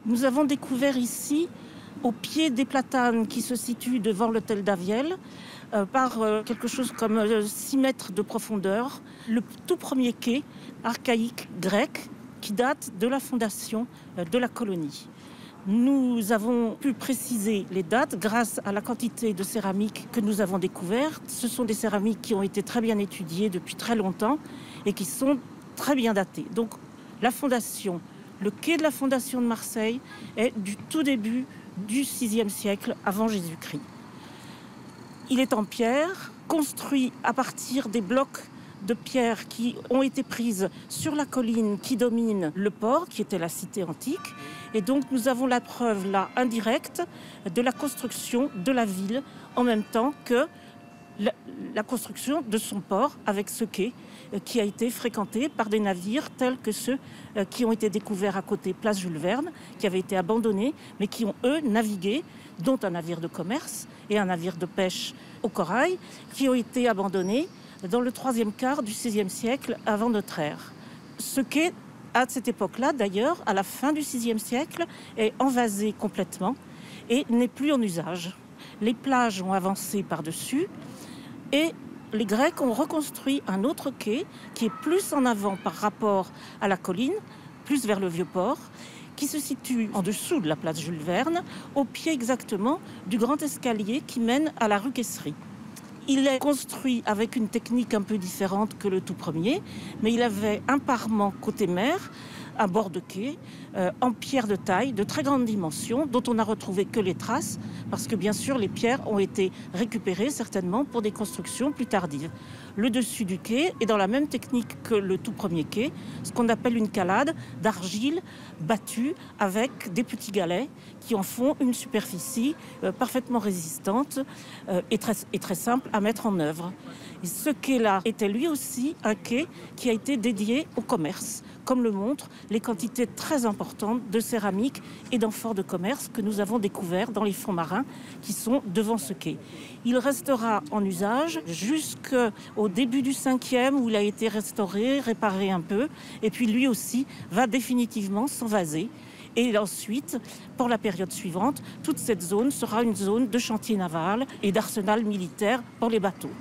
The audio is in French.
Nous avons découvert ici, au pied des platanes qui se situent devant l'hôtel d'Aviel, par quelque chose comme 6 mètres de profondeur, le tout premier quai archaïque grec qui date de la fondation de la colonie. Nous avons pu préciser les dates grâce à la quantité de céramiques que nous avons découvertes. Ce sont des céramiques qui ont été très bien étudiées depuis très longtemps et qui sont très bien datées. Donc la fondation, le quai de la fondation de Marseille est du tout début du VIe siècle avant Jésus-Christ. Il est en pierre, construit à partir des blocs de pierre qui ont été prises sur la colline qui domine le port, qui était la cité antique. Et donc nous avons la preuve là indirecte de la construction de la ville en même temps que la construction de son port avec ce quai qui a été fréquenté par des navires tels que ceux qui ont été découverts à côté place Jules Verne, qui avaient été abandonnés, mais qui ont, eux, navigué, dont un navire de commerce et un navire de pêche au corail, qui ont été abandonnés dans le 3e quart du XVIe siècle avant notre ère. Ce quai, à cette époque-là, d'ailleurs, à la fin du VIe siècle, est envasé complètement et n'est plus en usage. Les plages ont avancé par-dessus et les Grecs ont reconstruit un autre quai qui est plus en avant par rapport à la colline, plus vers le Vieux-Port, qui se situe en dessous de la place Jules Verne, au pied exactement du grand escalier qui mène à la rue Caisserie. Il est construit avec une technique un peu différente que le tout premier, mais il avait un parement côté mer, un bord de quai, en pierre de taille, de très grande dimension, dont on n'a retrouvé que les traces, parce que bien sûr les pierres ont été récupérées certainement pour des constructions plus tardives. Le dessus du quai est dans la même technique que le tout premier quai, ce qu'on appelle une calade d'argile battue avec des petits galets qui en font une superficie parfaitement résistante et très simple à mettre en œuvre. Et ce quai-là était lui aussi un quai qui a été dédié au commerce, comme le montrent les quantités très importantes de céramique et d'amphores de commerce que nous avons découverts dans les fonds marins qui sont devant ce quai. Il restera en usage jusqu'au début du 5e où il a été restauré, réparé un peu, et puis lui aussi va définitivement s'envaser. Et ensuite, pour la période suivante, toute cette zone sera une zone de chantier naval et d'arsenal militaire pour les bateaux.